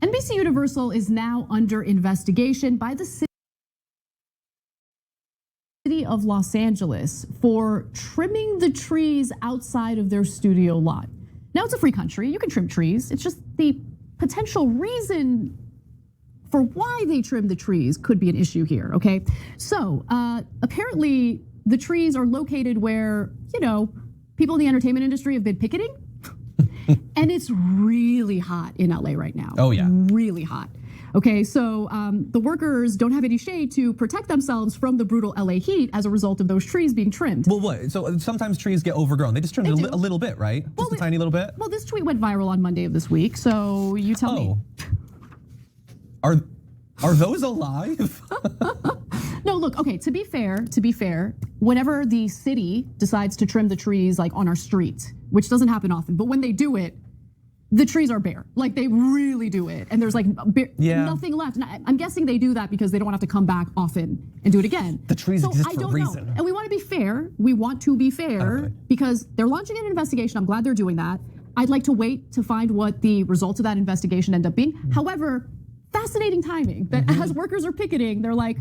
NBC Universal is now under investigation by the city of Los Angeles for trimming the trees outside of their studio lot. Now, it's a free country. You can trim trees. It's just the potential reason for why they trim the trees could be an issue here, okay? So apparently the trees are located where, people in the entertainment industry have been picketing. And it's really hot in LA right now. Oh, yeah. Really hot. Okay, so the workers don't have any shade to protect themselves from the brutal LA heat as a result of those trees being trimmed. Well, what? So sometimes trees get overgrown. They just trim it a little bit, right? Just a tiny little bit? Well, this tweet went viral on Monday of this week, so you tell me. Are those alive? No, look, okay, to be fair, whenever the city decides to trim the trees like on our street, which doesn't happen often, but when they do it, the trees are bare. Like they really do it. And there's like nothing left. And I'm guessing they do that because they don't want to have to come back often and do it again. The trees exist for a reason. And we want to be fair. We want to be fair because they're launching an investigation. I'm glad they're doing that. I'd like to wait to find what the results of that investigation end up being. However, fascinating timing that as workers are picketing, they're like,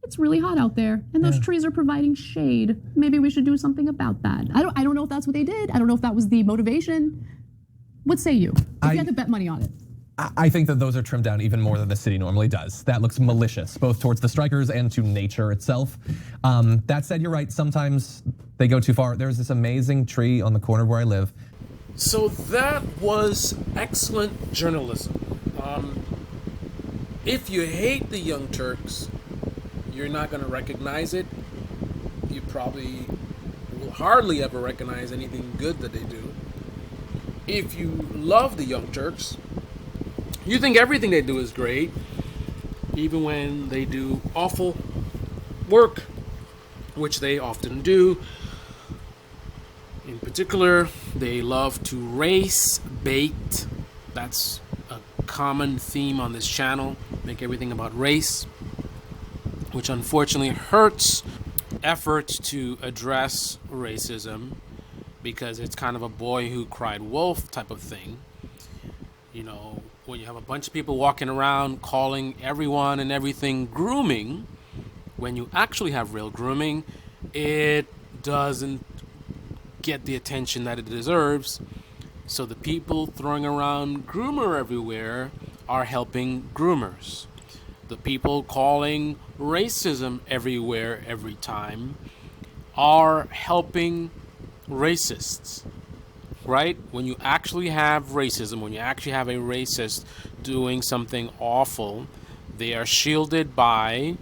it's really hot out there and those trees are providing shade. Maybe we should do something about that. I don't know if that's what they did. I don't know if that was the motivation. What say you? If you had to bet money on it. I think that those are trimmed down even more than the city normally does. That looks malicious, both towards the strikers and to nature itself. That said, you're right, sometimes they go too far. There's this amazing tree on the corner where I live. So that was excellent journalism. If you hate the Young Turks, you're not gonna recognize it. You probably will hardly ever recognize anything good that they do. If you love the Young Turks, you think everything they do is great, even when they do awful work, which they often do. In particular, they love to race bait. That's a common theme on this channel. Make everything about race, which unfortunately hurts efforts to address racism, because it's kind of a boy who cried wolf type of thing. When you have a bunch of people walking around calling everyone and everything grooming, when you actually have real grooming, it doesn't get the attention that it deserves. So the people throwing around groomer everywhere are helping groomers. The people calling racism everywhere every time are helping racists, right? When you actually have racism, when you actually have a racist doing something awful, they are shielded by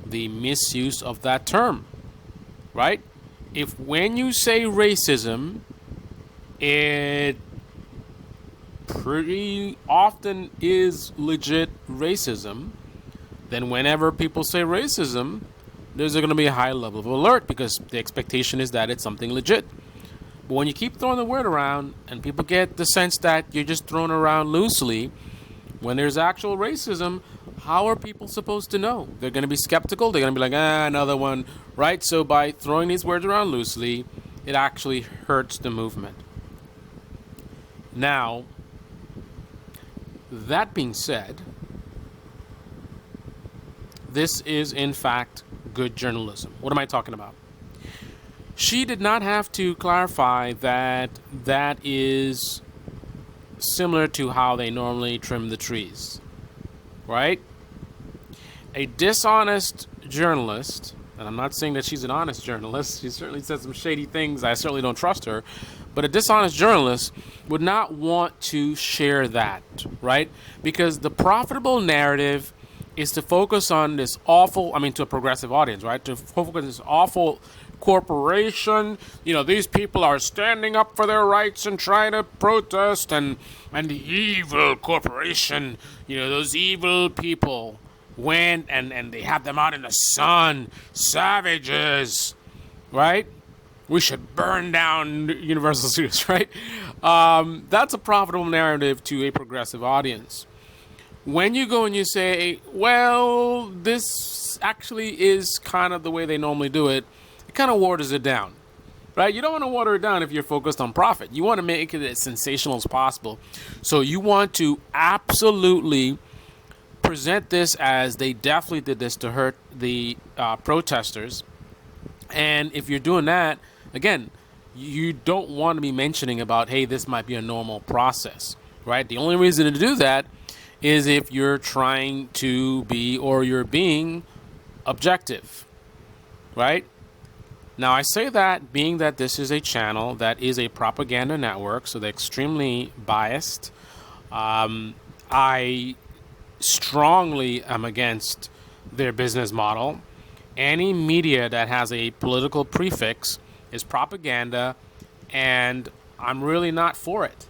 the misuse of that term, right? If when you say racism, it pretty often is legit racism, then whenever people say racism, there's going to be a high level of alert because the expectation is that it's something legit. But when you keep throwing the word around and people get the sense that you're just throwing around loosely, when there's actual racism, how are people supposed to know? They're going to be skeptical. They're going to be like, another one, right? So by throwing these words around loosely, it actually hurts the movement. Now, that being said, this is in fact good journalism. What am I talking about? She did not have to clarify that that is similar to how they normally trim the trees, right? A dishonest journalist, and I'm not saying that she's an honest journalist, she certainly said some shady things, I certainly don't trust her, but a dishonest journalist would not want to share that, right? Because the profitable narrative is to focus on this awful, to a progressive audience, right? To focus on this awful corporation, these people are standing up for their rights and trying to protest, and the evil corporation, those evil people went and they had them out in the sun, savages, right? We should burn down Universal Studios, right? That's a profitable narrative to a progressive audience. When you go and you say, well, this actually is kind of the way they normally do it, it kind of waters it down. right? You don't want to water it down if you're focused on profit. You want to make it as sensational as possible. So you want to absolutely present this as they definitely did this to hurt the protesters. And if you're doing that, again, you don't want to be mentioning about, hey, this might be a normal process, right? The only reason to do that is if you're trying to be, or you're being objective, right? Now, I say that being that this is a channel that is a propaganda network, so they're extremely biased. I strongly am against their business model. Any media that has a political prefix is propaganda, and I'm really not for it,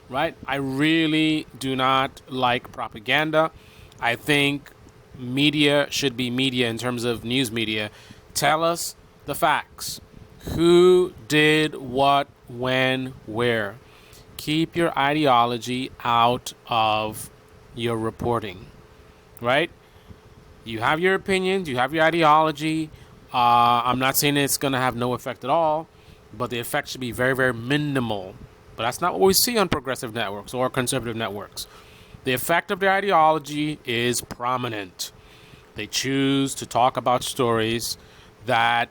right? I really do not like propaganda. I think media should be media in terms of news media. Tell us the facts. Who did what, when, where. Keep your ideology out of your reporting, right? You have your opinions, you have your ideology. I'm not saying it's going to have no effect at all, but the effect should be very, very minimal. But that's not what we see on progressive networks or conservative networks. The effect of their ideology is prominent. They choose to talk about stories that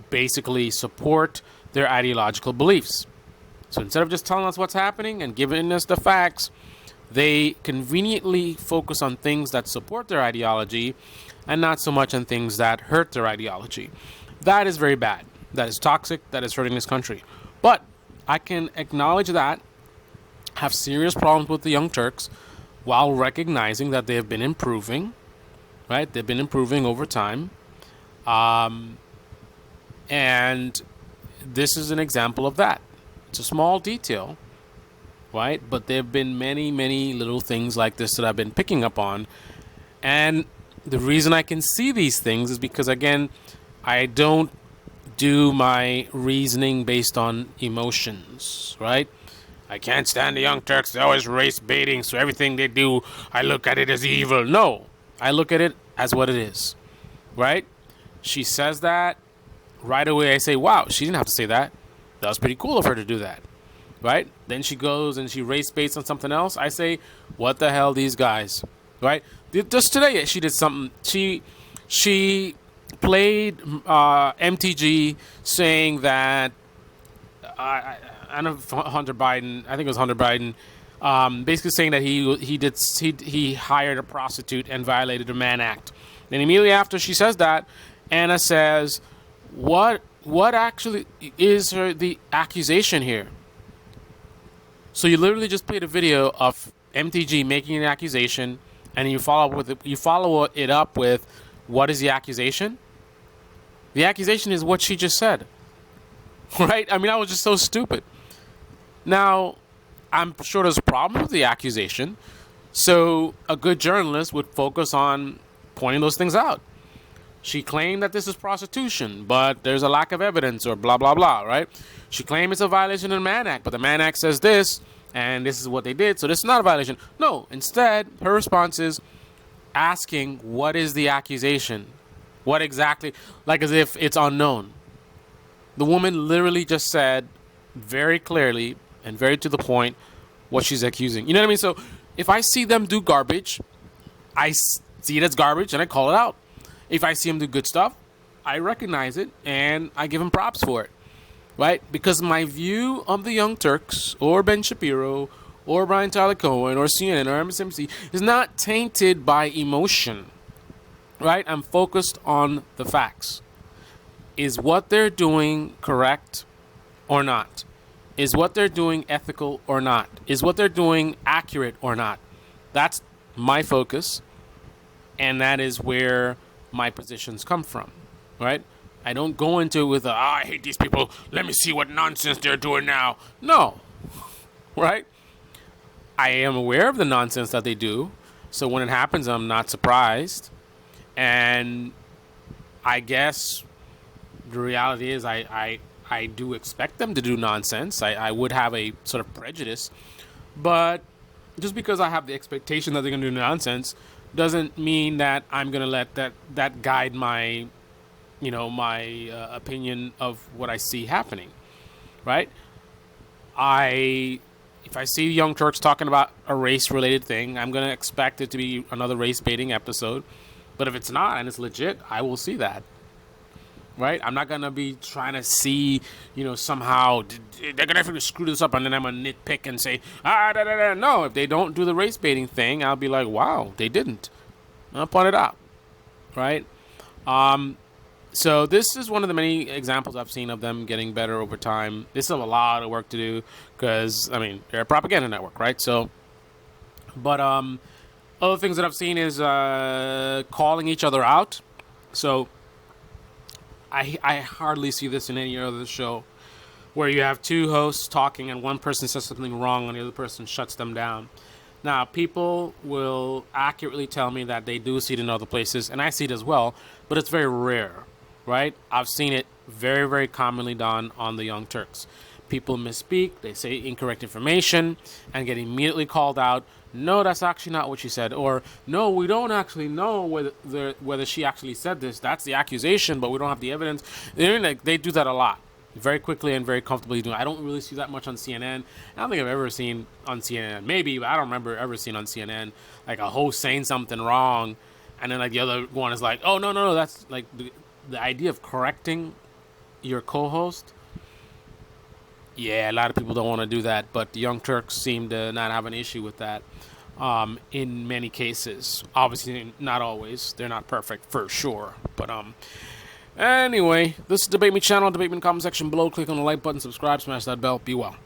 basically support their ideological beliefs. So instead of just telling us what's happening and giving us the facts, they conveniently focus on things that support their ideology and not so much on things that hurt their ideology. That is very bad. That is toxic. That is hurting this country. But I can acknowledge that, have serious problems with the Young Turks, while recognizing that they have been improving, right? They've been improving over time. And this is an example of that. It's a small detail, right? But there have been many, many little things like this that I've been picking up on. And the reason I can see these things is because, again, I don't do my reasoning based on emotions, right? I can't stand the Young Turks. They're always race baiting, so everything they do, I look at it as evil. No, I look at it as what it is, right? She says that. Right away, I say, wow, she didn't have to say that. That was pretty cool of her to do that, right? Then she goes and she race baits on something else. I say, what the hell, these guys, right? Just today, she did something. She played MTG saying that I don't know if Hunter Biden. I think it was Hunter Biden. Basically saying that he hired a prostitute and violated the Mann Act. Then immediately after she says that, Anna says, What actually is the accusation here? So you literally just played a video of MTG making an accusation, and you follow it up with what is the accusation? The accusation is what she just said, right? I mean, I was just so stupid. Now, I'm sure there's a problem with the accusation, so a good journalist would focus on pointing those things out. She claimed that this is prostitution, but there's a lack of evidence or blah, blah, blah, right? She claimed it's a violation of the Mann Act, but the Mann Act says this, and this is what they did, so this is not a violation. No, instead, her response is asking, what is the accusation? What exactly, like as if it's unknown. The woman literally just said very clearly and very to the point what she's accusing. You know what I mean? So if I see them do garbage, I see it as garbage and I call it out. If I see them do good stuff, I recognize it and I give them props for it, right? Because my view of the Young Turks or Ben Shapiro or Brian Tyler Cohen or CNN or MSNBC is not tainted by emotion, right? I'm focused on the facts. Is what they're doing correct or not? Is what they're doing ethical or not? Is what they're doing accurate or not? That's my focus, and that is where my positions come from, right? I don't go into it with I hate these people. Let me see what nonsense they're doing now. No, right? I am aware of the nonsense that they do, so when it happens, I'm not surprised. And I guess the reality is I do expect them to do nonsense. I would have a sort of prejudice, but just because I have the expectation that they're going to do nonsense doesn't mean that I'm going to let that guide my my opinion of what I see happening, right? If I see Young Turks talking about a race-related thing, I'm going to expect it to be another race-baiting episode. But if it's not and it's legit, I will see that, right? I'm not going to be trying to see, somehow they're going to screw this up, and then I'm going to nitpick and say, No, if they don't do the race-baiting thing, I'll be like, wow, they didn't. I'll point it out, right? So this is one of the many examples I've seen of them getting better over time. They still have a lot of work to do because, they're a propaganda network, right? So, but other things that I've seen is calling each other out. So I hardly see this in any other show where you have two hosts talking and one person says something wrong and the other person shuts them down. Now, people will accurately tell me that they do see it in other places, and I see it as well, but it's very rare, right? I've seen it very, very commonly done on the Young Turks. People misspeak, they say incorrect information, and get immediately called out. No, that's actually not what she said. Or, no, we don't actually know whether she actually said this. That's the accusation, but we don't have the evidence. They do that a lot. Very quickly and very comfortably doing. I don't really see that much on CNN. I don't think I've ever seen on CNN. Maybe, but I don't remember ever seeing on CNN like a host saying something wrong, and then like the other one is like, "Oh no, that's like the idea of correcting your co-host." Yeah, a lot of people don't want to do that, but the Young Turks seem to not have an issue with that. In many cases, obviously not always. They're not perfect for sure, but Anyway, this is Debate Me channel. Debate Me in the comment section below. Click on the like button, subscribe, smash that bell. Be well.